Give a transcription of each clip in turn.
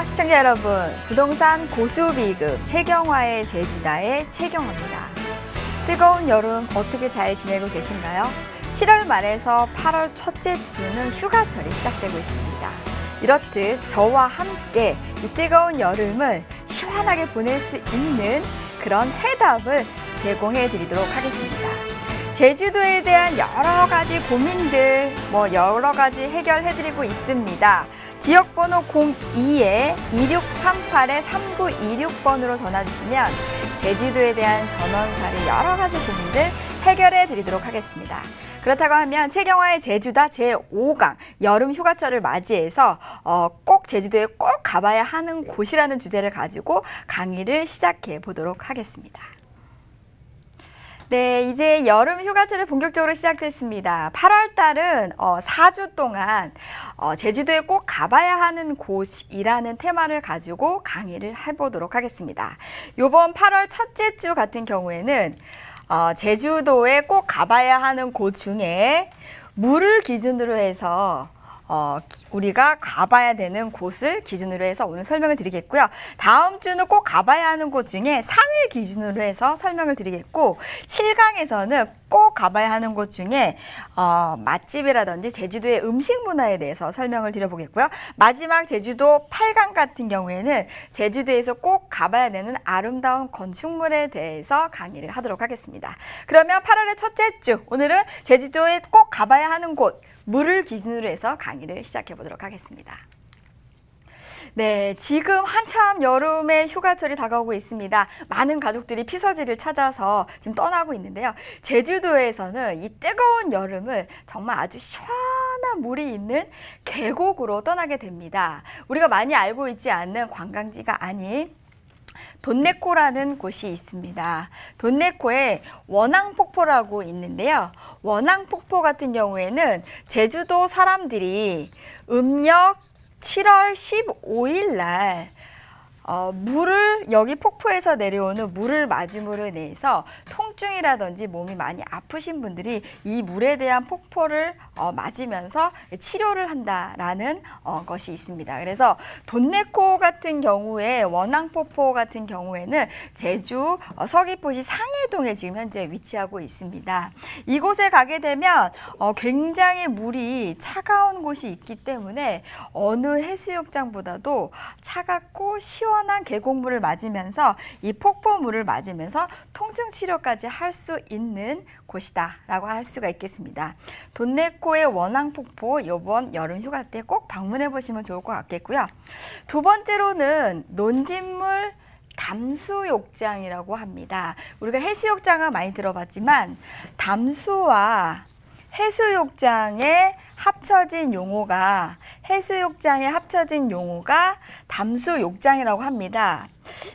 안녕하세요 시청자 여러분, 부동산 고수 비급 최경화의 제주다의 최경화입니다. 뜨거운 여름 어떻게 잘 지내고 계신가요? 7월 말에서 8월 첫째 주는 휴가철이 시작되고 있습니다. 이렇듯 저와 함께 이 뜨거운 여름을 시원하게 보낼 수 있는 그런 해답을 제공해 드리도록 하겠습니다. 제주도에 대한 여러 가지 고민들, 여러 가지 해결해 드리고 있습니다. 지역번호 02-2638-3926번으로 전화 주시면 제주도에 대한 전원사를 여러 가지 고민들 해결해 드리도록 하겠습니다. 그렇다고 하면 최경화의 제주다 제5강 여름 휴가철을 맞이해서 꼭 제주도에 꼭 가봐야 하는 곳이라는 주제를 가지고 강의를 시작해 보도록 하겠습니다. 네, 이제 여름 휴가철이 본격적으로 시작됐습니다. 8월 달은 4주 동안 제주도에 꼭 가봐야 하는 곳이라는 테마를 가지고 강의를 해보도록 하겠습니다. 이번 8월 첫째 주 같은 경우에는 제주도에 꼭 가봐야 하는 곳 중에 물을 기준으로 해서 우리가 가봐야 되는 곳을 기준으로 해서 오늘 설명을 드리겠고요. 다음 주는 꼭 가봐야 하는 곳 중에 산을 기준으로 해서 설명을 드리겠고, 7강에서는 꼭 가봐야 하는 곳 중에 맛집이라든지 제주도의 음식 문화에 대해서 설명을 드려보겠고요. 마지막 제주도 8강 같은 경우에는 제주도에서 꼭 가봐야 되는 아름다운 건축물에 대해서 강의를 하도록 하겠습니다. 그러면 8월의 첫째 주, 오늘은 제주도에 꼭 가봐야 하는 곳, 물을 기준으로 해서 강의를 시작해 보도록 하겠습니다. 네, 지금 한참 여름의 휴가철이 다가오고 있습니다. 많은 가족들이 피서지를 찾아서 지금 떠나고 있는데요. 제주도에서는 이 뜨거운 여름을 정말 아주 시원한 물이 있는 계곡으로 떠나게 됩니다. 우리가 많이 알고 있지 않는 관광지가 아닌 돈내코라는 곳이 있습니다. 돈내코에 원앙폭포라고 있는데요. 원앙폭포 같은 경우에는 제주도 사람들이 음력 7월 15일 날 여기 폭포에서 내려오는 물을 맞음으로 인해서 통증이라든지 몸이 많이 아프신 분들이 이 물에 대한 폭포를 맞으면서 치료를 한다라는 것이 있습니다. 그래서 돈내코 같은 경우에 원앙폭포 같은 경우에는 제주 서귀포시 상해동에 지금 현재 위치하고 있습니다. 이곳에 가게 되면 굉장히 물이 차가운 곳이 있기 때문에 어느 해수욕장보다도 차갑고 시원한 계곡물을 맞으면서 이 폭포물을 맞으면서 통증 치료까지 할 수 있는 곳이다 라고 할 수가 있겠습니다. 돈내코의 원앙폭포 이번 여름 휴가 때 꼭 방문해 보시면 좋을 것 같겠고요. 두 번째로는 논진물 담수욕장이라고 합니다. 우리가 해수욕장은 많이 들어봤지만 담수와 해수욕장에 합쳐진 용어가 담수욕장이라고 합니다.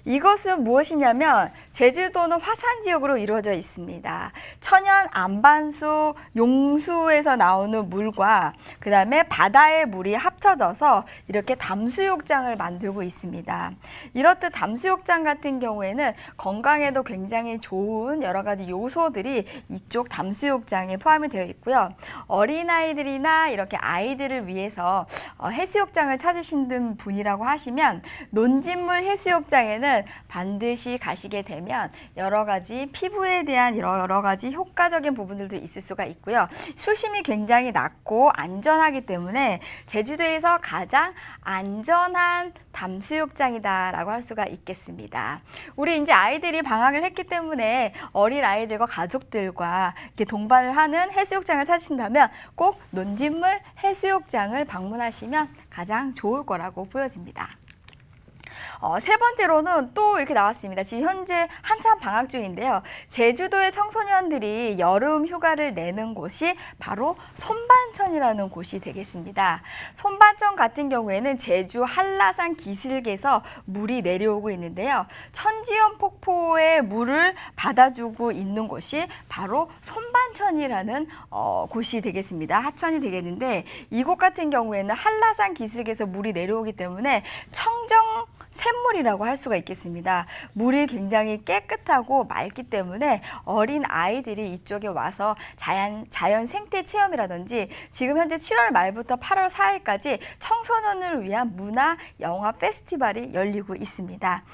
이것은 무엇이냐면 제주도는 화산 지역으로 이루어져 있습니다. 천연 안반수 용수에서 나오는 물과 그 다음에 바다의 물이 합쳐져서 이렇게 담수욕장을 만들고 있습니다. 이렇듯 담수욕장 같은 경우에는 건강에도 굉장히 좋은 여러 가지 요소들이 이쪽 담수욕장에 포함이 되어 있고요. 어린아이들이나 이렇게 아이들을 위해서 해수욕장을 찾으신 분이라고 하시면 논진물 해수욕장에는 반드시 가시게 되면 여러 가지 피부에 대한 여러 가지 효과적인 부분들도 있을 수가 있고요. 수심이 굉장히 낮고 안전하기 때문에 제주도에서 가장 안전한 담수욕장이다라고 할 수가 있겠습니다. 우리 이제 아이들이 방학을 했기 때문에 어린 아이들과 가족들과 이렇게 동반을 하는 해수욕장을 찾으신다면 꼭 논진물 해수욕장을 방문하시면 가장 좋을 거라고 보여집니다. 세 번째로는 또 이렇게 나왔습니다. 지금 현재 한참 방학 중인데요. 제주도의 청소년들이 여름 휴가를 내는 곳이 바로 손반천이라는 곳이 되겠습니다. 손반천 같은 경우에는 제주 한라산 기슭에서 물이 내려오고 있는데요. 천지연 폭포의 물을 받아주고 있는 곳이 바로 손반천이라는 곳이 되겠습니다. 하천이 되겠는데 이곳 같은 경우에는 한라산 기슭에서 물이 내려오기 때문에 청정 샘물 샘물이라고 할 수가 있겠습니다. 물이 굉장히 깨끗하고 맑기 때문에 어린 아이들이 이쪽에 와서 자연 생태 체험이라든지 지금 현재 7월 말부터 8월 4일까지 청소년을 위한 문화 영화 페스티벌이 열리고 있습니다.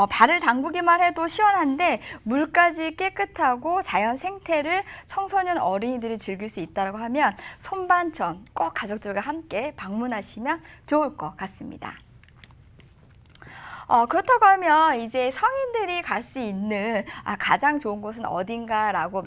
발을 담그기만 해도 시원한데 물까지 깨끗하고 자연 생태를 청소년 어린이들이 즐길 수 있다고 하면 손반천 꼭 가족들과 함께 방문하시면 좋을 것 같습니다. 그렇다고 하면 이제 성인들이 갈 수 있는 가장 좋은 곳은 어딘가라고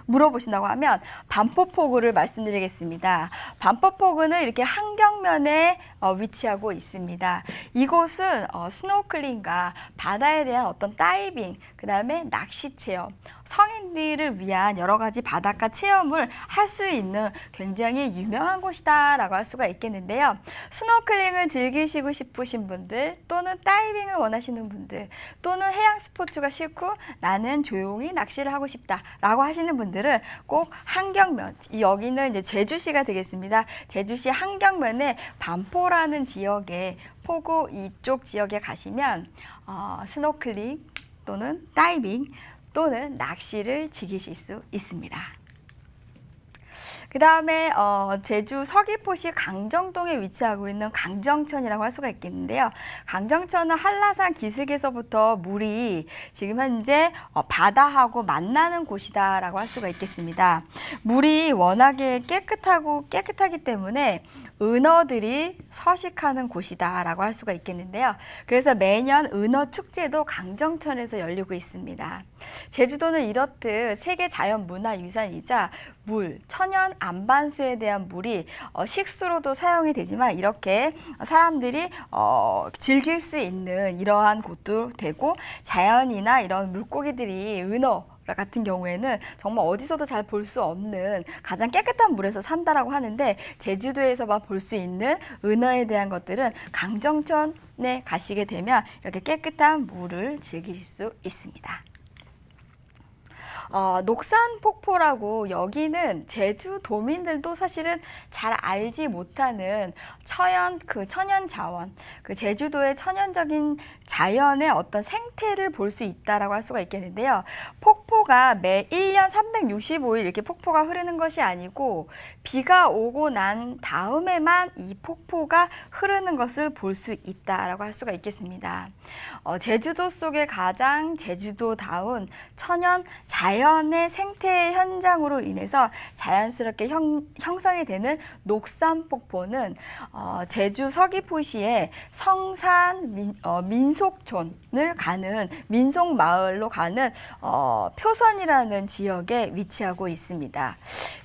물어보신다고 하면 반포포구를 말씀드리겠습니다. 반포포구는 이렇게 한경면에 위치하고 있습니다. 이곳은 스노클링과 바다에 대한 어떤 다이빙, 그 다음에 낚시 체험, 성인들을 위한 여러 가지 바닷가 체험을 할 수 있는 굉장히 유명한 곳이다라고 할 수가 있겠는데요. 스노클링을 즐기시고 싶으신 분들 또는 다이빙을 원하시는 분들 또는 해양 스포츠가 싫고 나는 조용히 낚시를 하고 싶다라고 하시는 분들은 꼭 한경면, 여기는 이제 제주시가 되겠습니다. 제주시 한경면에 반포라는 지역에 포구 이쪽 지역에 가시면 스노클링 또는 다이빙 또는 낚시를 즐기실 수 있습니다. 그 다음에 제주 서귀포시 강정동에 위치하고 있는 강정천이라고 할 수가 있겠는데요. 강정천은 한라산 기슭에서부터 물이 지금 현재 바다하고 만나는 곳이다라고 할 수가 있겠습니다. 물이 워낙에 깨끗하기 때문에 은어들이 서식하는 곳이다라고 할 수가 있겠는데요. 그래서 매년 은어 축제도 강정천에서 열리고 있습니다. 제주도는 이렇듯 세계 자연문화유산이자 물, 천연 안반수에 대한 물이 식수로도 사용이 되지만 이렇게 사람들이 즐길 수 있는 이러한 곳도 되고 자연이나 이런 물고기들이 은어 같은 경우에는 정말 어디서도 잘 볼 수 없는 가장 깨끗한 물에서 산다라고 하는데 제주도에서만 볼 수 있는 은어에 대한 것들은 강정천에 가시게 되면 이렇게 깨끗한 물을 즐기실 수 있습니다. 녹산폭포라고 여기는 제주도민들도 사실은 잘 알지 못하는 천연 자원, 제주도의 천연적인 자연의 어떤 생태를 볼 수 있다라고 할 수가 있겠는데요. 폭포가 매 1년 365일 이렇게 폭포가 흐르는 것이 아니고 비가 오고 난 다음에만 이 폭포가 흐르는 것을 볼 수 있다라고 할 수가 있겠습니다. 제주도 속의 가장 제주도다운 천연 자연의 생태 현장으로 인해서 자연스럽게 형성이 되는 녹산폭포는 제주 서귀포시의 성산 민속촌을 가는 민속마을로 가는 표선이라는 지역에 위치하고 있습니다.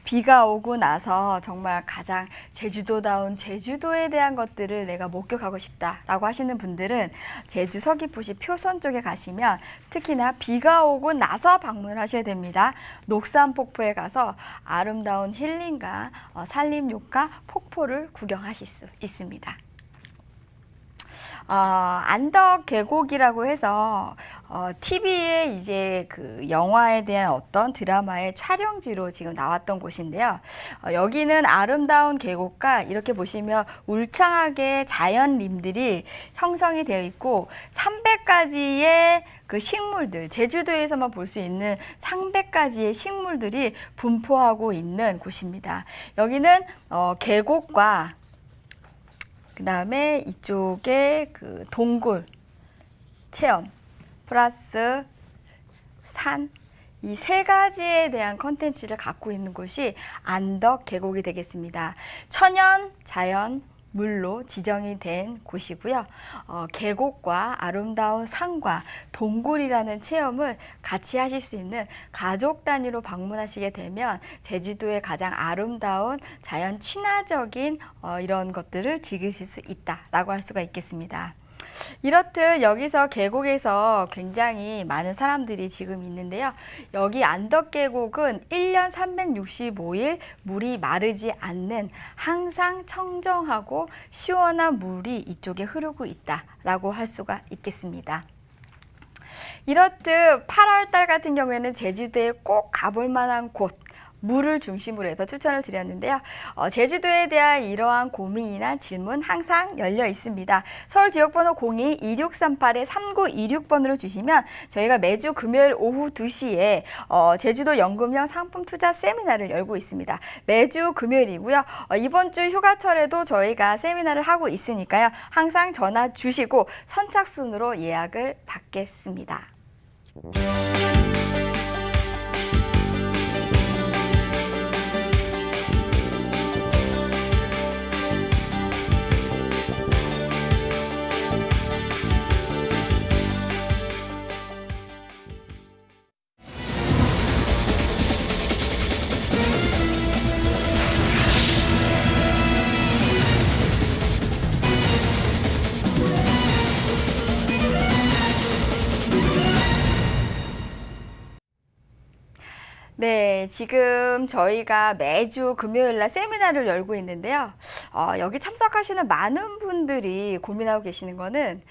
비가 오고 나서 정말 가장 제주도다운 제주도에 대한 것들을 내가 목격하고 싶다라고 하시는 분들은 제주 서귀포시 표선 쪽에 가시면 특히나 비가 오고 나서 방문을 하셔야 됩니다. 녹산폭포에 가서 아름다운 힐링과 산림욕과 폭포를 구경하실 수 있습니다. 안덕 계곡이라고 해서 TV에 이제 그 영화에 대한 어떤 드라마의 촬영지로 지금 나왔던 곳인데요. 여기는 아름다운 계곡과 이렇게 보시면 울창하게 자연림들이 형성이 되어 있고 300가지의 그 식물들, 제주도에서만 볼 수 있는 300가지의 식물들이 분포하고 있는 곳입니다. 여기는 계곡과 그 다음에 이쪽에 그 동굴 체험 플러스 산, 이 세 가지에 대한 컨텐츠를 갖고 있는 곳이 안덕 계곡이 되겠습니다. 천연 자연 물로 지정이 된 곳이고요. 계곡과 아름다운 산과 동굴이라는 체험을 같이 하실 수 있는 가족 단위로 방문하시게 되면 제주도의 가장 아름다운 자연 친화적인 이런 것들을 즐기실 수 있다라고 할 수가 있겠습니다. 이렇듯 여기서 계곡에서 굉장히 많은 사람들이 지금 있는데요. 여기 안덕계곡은 1년 365일 물이 마르지 않는 항상 청정하고 시원한 물이 이쪽에 흐르고 있다라고 할 수가 있겠습니다. 이렇듯 8월 달 같은 경우에는 제주도에 꼭 가볼 만한 곳, 물을 중심으로 해서 추천을 드렸는데요. 제주도에 대한 이러한 고민이나 질문 항상 열려 있습니다. 서울 지역번호 02-2638-3926번으로 주시면 저희가 매주 금요일 오후 2시에 제주도 연금형 상품 투자 세미나를 열고 있습니다. 매주 금요일이고요. 이번 주 휴가철에도 저희가 세미나를 하고 있으니까요. 항상 전화 주시고 선착순으로 예약을 받겠습니다. 네, 지금 저희가 매주 금요일 날 세미나를 열고 있는데요. 여기 참석하시는 많은 분들이 고민하고 계시는 거는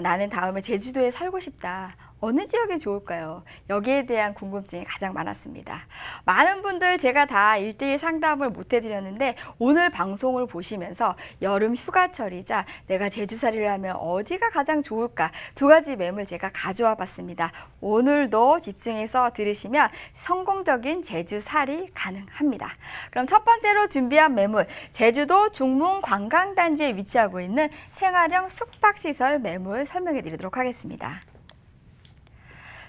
나는 다음에 제주도에 살고 싶다. 어느 지역이 좋을까요? 여기에 대한 궁금증이 가장 많았습니다. 많은 분들 제가 다 1대1 상담을 못 해드렸는데 오늘 방송을 보시면서 여름 휴가철이자 내가 제주살이를 하면 어디가 가장 좋을까? 두 가지 매물 제가 가져와 봤습니다. 오늘도 집중해서 들으시면 성공적인 제주살이 가능합니다. 그럼 첫 번째로 준비한 매물, 제주도 중문 관광단지에 위치하고 있는 생활형 숙박시설 매물 설명해 드리도록 하겠습니다.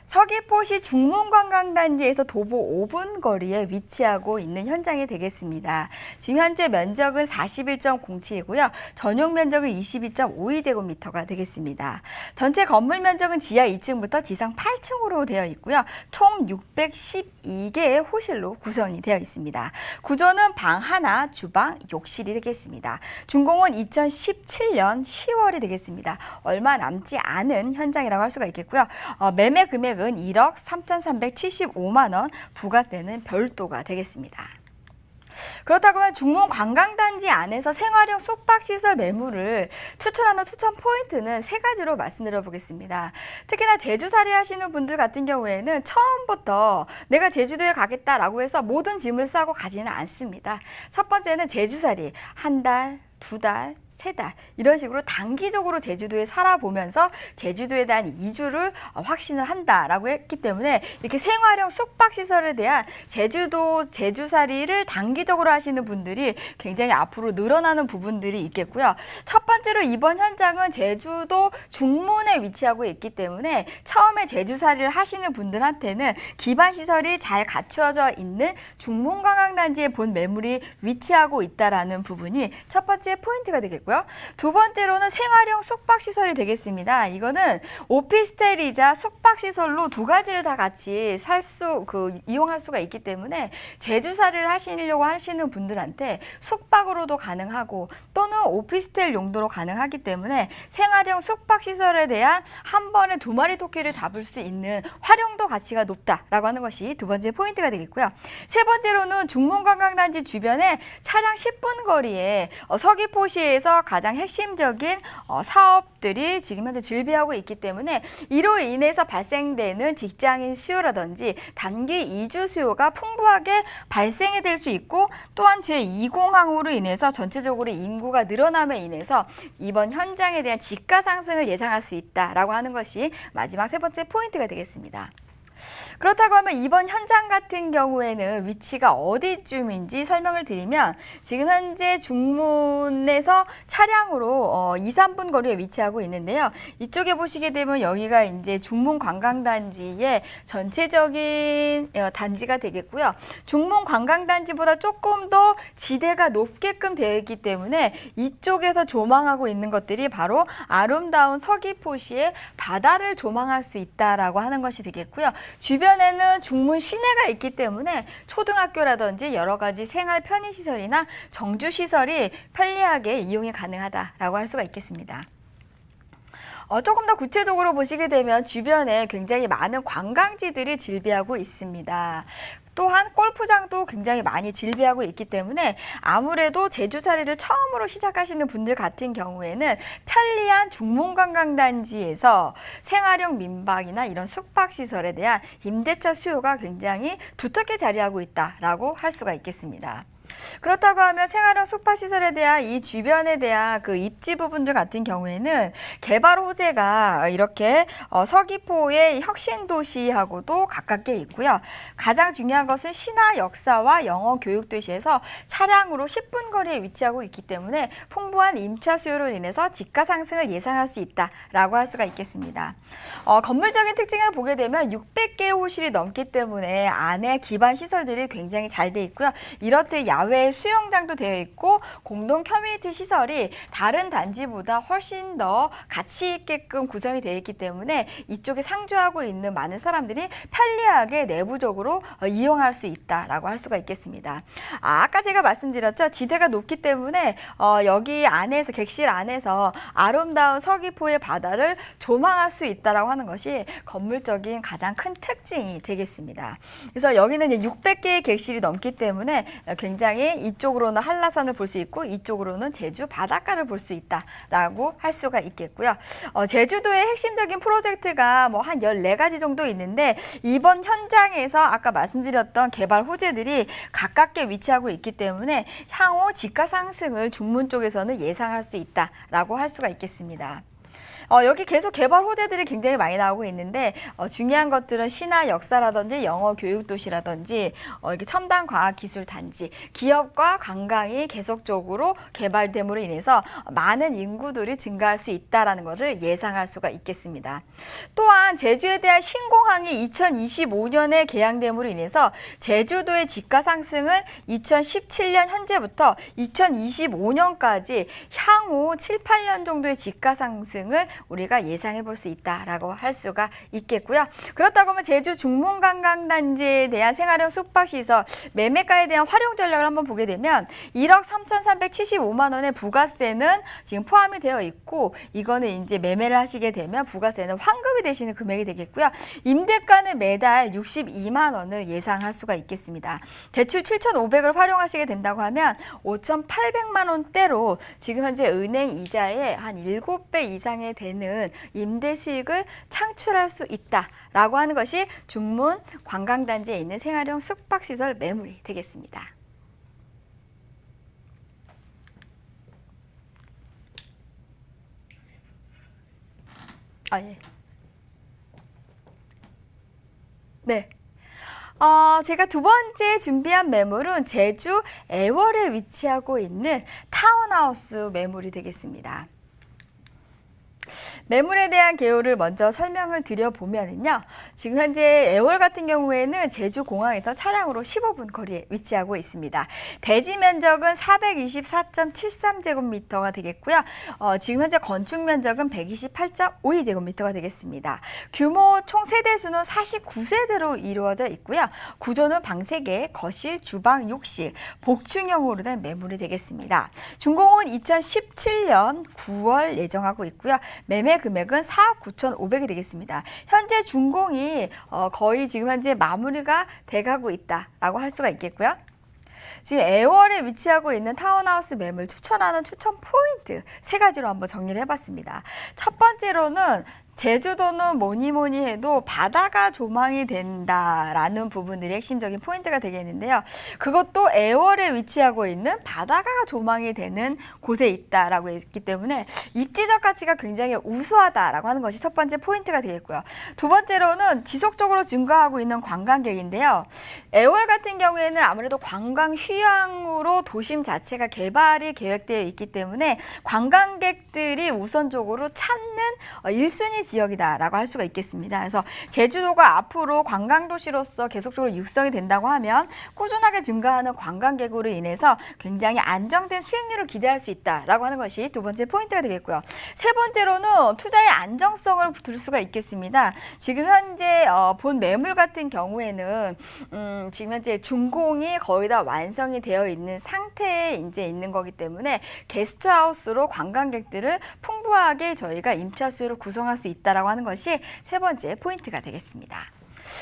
서귀포시 중문관광단지에서 도보 5분 거리에 위치하고 있는 현장이 되겠습니다. 지금 현재 면적은 41.07이고요. 전용 면적은 22.52제곱미터가 되겠습니다. 전체 건물 면적은 지하 2층부터 지상 8층으로 되어 있고요. 총 612개의 호실로 구성이 되어 있습니다. 구조는 방 하나, 주방, 욕실이 되겠습니다. 준공은 2017년 10월이 되겠습니다. 얼마 남지 않은 현장이라고 할 수가 있겠고요. 매매 금액 은 1억 3,375만 원, 부가세는 별도가 되겠습니다. 그렇다고 하면 중문 관광단지 안에서 생활형 숙박시설 매물을 추천하는 추천 포인트는 세 가지로 말씀드려 보겠습니다. 특히나 제주살이 하시는 분들 같은 경우에는 처음부터 내가 제주도에 가겠다라고 해서 모든 짐을 싸고 가지는 않습니다. 첫 번째는 제주살이 한 달, 두 달, 세 달 이런 식으로 단기적으로 제주도에 살아보면서 제주도에 대한 이주를 확신을 한다라고 했기 때문에 이렇게 생활형 숙박시설에 대한 제주살이를 단기적으로 하시는 분들이 굉장히 앞으로 늘어나는 부분들이 있겠고요. 첫 번째로 이번 현장은 제주도 중문에 위치하고 있기 때문에 처음에 제주살이를 하시는 분들한테는 기반시설이 잘 갖추어져 있는 중문관광단지에 본 매물이 위치하고 있다는 부분이 첫 번째 포인트가 되겠고요. 두 번째로는 생활형 숙박시설이 되겠습니다. 이거는 오피스텔이자 숙박시설로 두 가지를 다 같이 이용할 수가 있기 때문에 제주살이를 하시려고 하시는 분들한테 숙박으로도 가능하고 또는 오피스텔 용도로 가능하기 때문에 생활형 숙박시설에 대한 한 번에 두 마리 토끼를 잡을 수 있는 활용도 가치가 높다라고 하는 것이 두 번째 포인트가 되겠고요. 세 번째로는 중문관광단지 주변에 차량 10분 거리에 서귀포시에서 가장 핵심적인 사업들이 지금 현재 즐비하고 있기 때문에 이로 인해서 발생되는 직장인 수요라든지 단기 이주 수요가 풍부하게 발생이 될 수 있고 또한 제2공항으로 인해서 전체적으로 인구가 늘어남에 인해서 이번 현장에 대한 지가 상승을 예상할 수 있다라고 하는 것이 마지막 세 번째 포인트가 되겠습니다. 그렇다고 하면 이번 현장 같은 경우에는 위치가 어디쯤인지 설명을 드리면 지금 현재 중문에서 차량으로 2, 3분 거리에 위치하고 있는데요. 이쪽에 보시게 되면 여기가 이제 중문 관광단지의 전체적인 단지가 되겠고요. 중문 관광단지보다 조금 더 지대가 높게끔 되어 있기 때문에 이쪽에서 조망하고 있는 것들이 바로 아름다운 서귀포시의 바다를 조망할 수 있다라고 하는 것이 되겠고요. 주변에는 중문 시내가 있기 때문에 초등학교라든지 여러 가지 생활 편의시설이나 정주시설이 편리하게 이용이 가능하다라고 할 수가 있겠습니다. 조금 더 구체적으로 보시게 되면 주변에 굉장히 많은 관광지들이 즐비하고 있습니다. 또한 골프장도 굉장히 많이 질비하고 있기 때문에 아무래도 제주살이를 처음으로 시작하시는 분들 같은 경우에는 편리한 중문관광단지에서 생활형 민박이나 이런 숙박시설에 대한 임대차 수요가 굉장히 두텁게 자리하고 있다라고 할 수가 있겠습니다. 그렇다고 하면 생활형 숙박시설에 대한 이 주변에 대한 그 입지 부분들 같은 경우에는 개발 호재가 이렇게 서귀포의 혁신도시하고도 가깝게 있고요. 가장 중요한 것은 신화 역사와 영어 교육도시에서 차량으로 10분 거리에 위치하고 있기 때문에 풍부한 임차 수요로 인해서 지가 상승을 예상할 수 있다라고 할 수가 있겠습니다. 건물적인 특징을 보게 되면 600개의 호실이 넘기 때문에 안에 기반 시설들이 굉장히 잘 돼 있고요. 이렇듯 야외 수영장도 되어 있고 공동 커뮤니티 시설이 다른 단지보다 훨씬 더 가치 있게끔 구성이 되어 있기 때문에 이쪽에 상주하고 있는 많은 사람들이 편리하게 내부적으로 이용할 수 있다라고 할 수가 있겠습니다. 아까 제가 말씀드렸죠. 지대가 높기 때문에 여기 안에서 객실 안에서 아름다운 서귀포의 바다를 조망할 수 있다라고 하는 것이 건물적인 가장 큰 특징이 되겠습니다. 그래서 여기는 이제 600개의 객실이 넘기 때문에 굉장히 이쪽으로는 한라산을 볼 수 있고 이쪽으로는 제주 바닷가를 볼 수 있다라고 할 수가 있겠고요. 제주도의 핵심적인 프로젝트가 뭐 한 14가지 정도 있는데 이번 현장에서 아까 말씀드렸던 개발 호재들이 가깝게 위치하고 있기 때문에 향후 지가 상승을 중문 쪽에서는 예상할 수 있다라고 할 수가 있겠습니다. 여기 계속 개발 호재들이 굉장히 많이 나오고 있는데 중요한 것들은 신화 역사라든지 영어 교육도시라든지 이렇게 첨단 과학기술 단지, 기업과 관광이 계속적으로 개발됨으로 인해서 많은 인구들이 증가할 수 있다는 것을 예상할 수가 있겠습니다. 또한 제주에 대한 신공항이 2025년에 개항됨으로 인해서 제주도의 지가 상승은 2017년 현재부터 2025년까지 향후 7, 8년 정도의 지가 상승을 우리가 예상해 볼 수 있다라고 할 수가 있겠고요. 그렇다고 하면 제주 중문관광단지에 대한 생활형 숙박시설 매매가에 대한 활용 전략을 한번 보게 되면 1억 3,375만 원의 부가세는 지금 포함이 되어 있고 이거는 이제 매매를 하시게 되면 부가세는 환급이 되시는 금액이 되겠고요. 임대가는 매달 62만 원을 예상할 수가 있겠습니다. 대출 7,500을 활용하시게 된다고 하면 5,800만 원대로 지금 현재 은행 이자의 한 7배 이상의 되는 임대 수익을 창출할 수 있다라고 하는 것이 중문 관광단지에 있는 생활형 숙박시설 매물이 되겠습니다. 예. 네. 제가 두 번째 준비한 매물은 제주 애월에 위치하고 있는 타운하우스 매물이 되겠습니다. 매물에 대한 개요를 먼저 설명을 드려보면요. 지금 현재 애월 같은 경우에는 제주공항에서 차량으로 15분 거리에 위치하고 있습니다. 대지 면적은 424.73제곱미터가 되겠고요. 지금 현재 건축 면적은 128.52제곱미터가 되겠습니다. 규모 총 세대수는 49세대로 이루어져 있고요. 구조는 방 3개, 거실, 주방, 욕실, 복층형으로 된 매물이 되겠습니다. 준공은 2017년 9월 예정하고 있고요. 매매 금액은 4억 9,500이 되겠습니다. 현재 준공이 거의 지금 현재 마무리가 돼가고 있다라고 할 수가 있겠고요. 지금 애월에 위치하고 있는 타운하우스 매물 추천하는 추천 포인트 3가지로 한번 정리를 해봤습니다. 첫 번째로는 제주도는 뭐니 해도 바다가 조망이 된다라는 부분들이 핵심적인 포인트가 되겠는데요. 그것도 애월에 위치하고 있는 바다가 조망이 되는 곳에 있다라고 했기 때문에 입지적 가치가 굉장히 우수하다라고 하는 것이 첫 번째 포인트가 되겠고요. 두 번째로는 지속적으로 증가하고 있는 관광객인데요. 애월 같은 경우에는 아무래도 관광 휴양으로 도심 자체가 개발이 계획되어 있기 때문에 관광객들이 우선적으로 찾는 1순위 지역이다라고 할 수가 있겠습니다. 그래서 제주도가 앞으로 관광도시로서 계속적으로 육성이 된다고 하면 꾸준하게 증가하는 관광객으로 인해서 굉장히 안정된 수익률을 기대할 수 있다라고 하는 것이 두 번째 포인트가 되겠고요. 세 번째로는 투자의 안정성을 들 수가 있겠습니다. 지금 현재 본 매물 같은 경우에는 지금 현재 준공이 거의 다 완성이 되어 있는 상태에 이제 있는 거기 때문에 게스트하우스로 관광객들을 풍부하게 저희가 임차 수요를 구성할 수 있다라고 하는 것이 세 번째 포인트가 되겠습니다.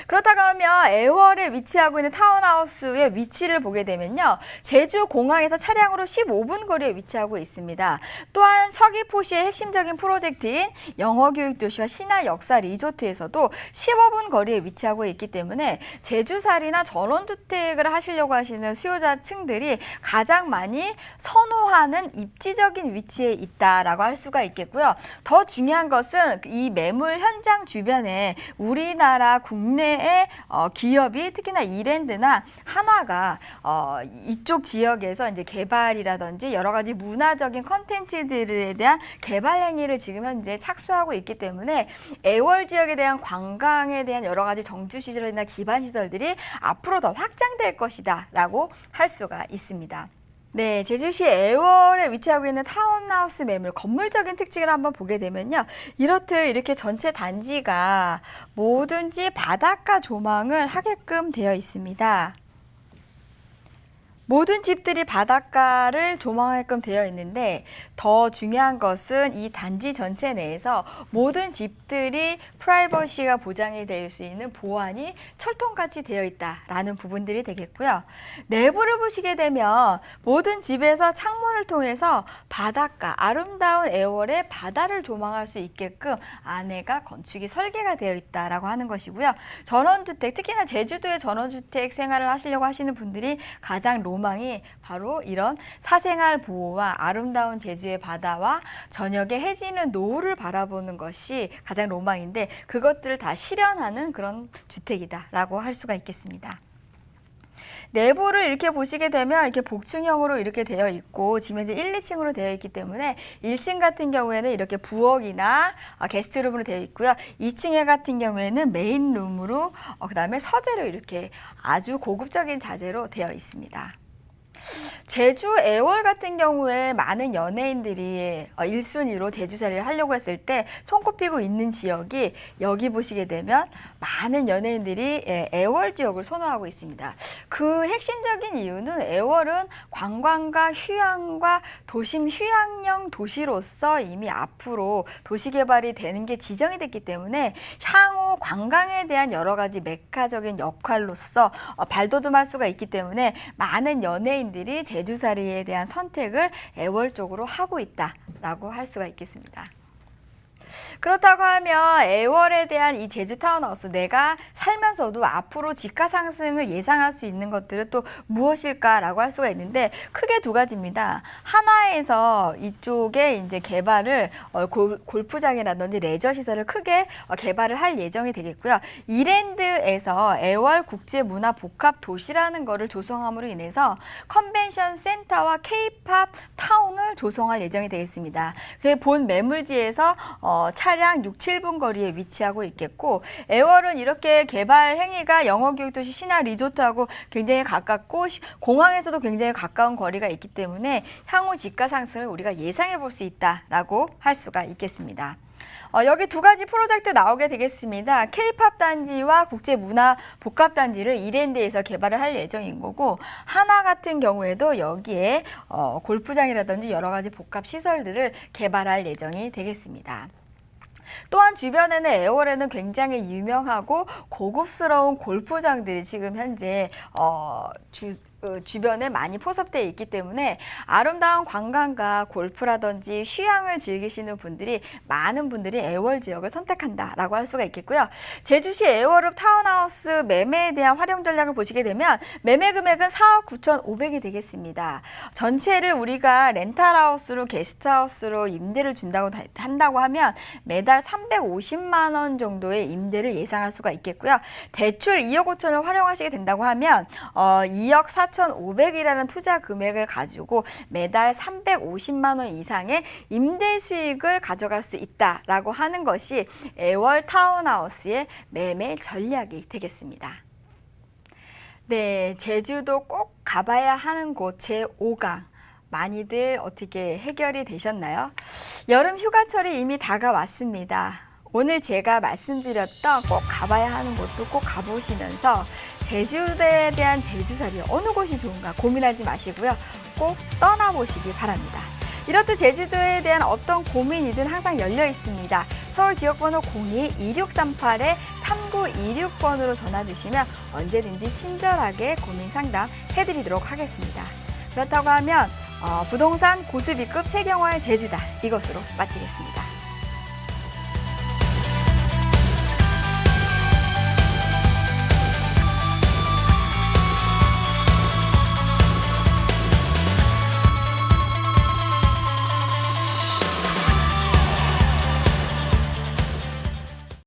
그렇다고 하면 애월에 위치하고 있는 타운하우스의 위치를 보게 되면요. 제주 공항에서 차량으로 15분 거리에 위치하고 있습니다. 또한 서귀포시의 핵심적인 프로젝트인 영어교육도시와 신화역사 리조트에서도 15분 거리에 위치하고 있기 때문에 제주살이나 전원주택을 하시려고 하시는 수요자층들이 가장 많이 선호하는 입지적인 위치에 있다라고 할 수가 있겠고요. 더 중요한 것은 이 매물 현장 주변에 우리나라 국내의 기업이 특히나 이랜드나 한화가 이쪽 지역에서 이제 개발이라든지 여러 가지 문화적인 컨텐츠들에 대한 개발 행위를 지금 현재 착수하고 있기 때문에 애월 지역에 대한 관광에 대한 여러 가지 정주 시설이나 기반 시설들이 앞으로 더 확장될 것이다라고 할 수가 있습니다. 네, 제주시 애월에 위치하고 있는 타운하우스 매물 건물적인 특징을 한번 보게 되면요. 이렇듯 이렇게 전체 단지가 뭐든지 바닷가 조망을 하게끔 되어 있습니다. 모든 집들이 바닷가를 조망하게끔 되어 있는데 더 중요한 것은 이 단지 전체 내에서 모든 집들이 프라이버시가 보장이 될 수 있는 보안이 철통같이 되어 있다라는 부분들이 되겠고요. 내부를 보시게 되면 모든 집에서 창문을 통해서 바닷가, 아름다운 애월의 바다를 조망할 수 있게끔 안에가 건축이 설계가 되어 있다라고 하는 것이고요. 전원주택, 특히나 제주도의 전원주택 생활을 하시려고 하시는 분들이 가장 로망이 바로 이런 사생활 보호와 아름다운 제주의 바다와 저녁에 해지는 노을을 바라보는 것이 가장 로망인데 그것들을 다 실현하는 그런 주택이다라고 할 수가 있겠습니다. 내부를 이렇게 보시게 되면 이렇게 복층형으로 이렇게 되어 있고 지금 현재 1, 2층으로 되어 있기 때문에 1층 같은 경우에는 이렇게 부엌이나 게스트룸으로 되어 있고요. 2층에 같은 경우에는 메인룸으로 그다음에 서재로 이렇게 아주 고급적인 자재로 되어 있습니다. 제주 애월 같은 경우에 많은 연예인들이 1순위로 제주살이를 하려고 했을 때 손꼽히고 있는 지역이 여기 보시게 되면 많은 연예인들이 애월 지역을 선호하고 있습니다. 그 핵심적인 이유는 애월은 관광과 휴양과 도심 휴양형 도시로서 이미 앞으로 도시개발이 되는 게 지정이 됐기 때문에 향후 관광에 대한 여러 가지 메카적인 역할로서 발돋움할 수가 있기 때문에 많은 연예인들이 제주살이에 대한 선택을 애월 쪽으로 하고 있다라고 할 수가 있겠습니다. 그렇다고 하면 애월에 대한 이 제주 타운하우스 내가 살면서도 앞으로 지가 상승을 예상할 수 있는 것들은 또 무엇일까라고 할 수가 있는데 크게 두 가지입니다. 하나에서 이쪽에 이제 개발을 골프장이라든지 레저 시설을 크게 개발을 할 예정이 되겠고요. 이랜드에서 애월 국제문화 복합 도시라는 거를 조성함으로 인해서 컨벤션 센터와 K-팝 타운을 조성할 예정이 되겠습니다. 그 본 매물지에서 차량 6, 7분 거리에 위치하고 있겠고 애월은 이렇게 개발 행위가 영어교육도시 신화 리조트하고 굉장히 가깝고 공항에서도 굉장히 가까운 거리가 있기 때문에 향후 지가 상승을 우리가 예상해 볼 수 있다라고 할 수가 있겠습니다. 여기 두 가지 프로젝트 나오게 되겠습니다. K-팝 단지와 국제문화 복합단지를 이랜드에서 개발을 할 예정인 거고 하나 같은 경우에도 여기에 골프장이라든지 여러 가지 복합시설들을 개발할 예정이 되겠습니다. 또한 주변에는 애월에는 굉장히 유명하고 고급스러운 골프장들이 지금 현재 주변에 많이 포섭되어 있기 때문에 아름다운 관광과 골프라든지 휴양을 즐기시는 분들이 많은 분들이 애월 지역을 선택한다라고 할 수가 있겠고요. 제주시 애월읍 타운하우스 매매에 대한 활용 전략을 보시게 되면 매매 금액은 4억 9,500이 되겠습니다. 전체를 우리가 렌탈하우스로 게스트하우스로 임대를 준다고 한다고 하면 매달 350만 원 정도의 임대를 예상할 수가 있겠고요. 대출 2억 5천을 활용하시게 된다고 하면 2억 4,500이라는 투자 금액을 가지고 매달 350만 원 이상의 임대 수익을 가져갈 수 있다라고 하는 것이 애월 타운하우스의 매매 전략이 되겠습니다. 네, 제주도 꼭 가봐야 하는 곳 제5강. 많이들 어떻게 해결이 되셨나요? 여름 휴가철이 이미 다가왔습니다. 오늘 제가 말씀드렸던 꼭 가봐야 하는 곳도 꼭 가보시면서 제주도에 대한 제주살이 어느 곳이 좋은가 고민하지 마시고요. 꼭 떠나보시기 바랍니다. 이렇듯 제주도에 대한 어떤 고민이든 항상 열려 있습니다. 서울 지역번호 02-2638-3926번으로 전화 주시면 언제든지 친절하게 고민 상담 해드리도록 하겠습니다. 그렇다고 하면 부동산 고수비급 최경화의 제주다 이것으로 마치겠습니다.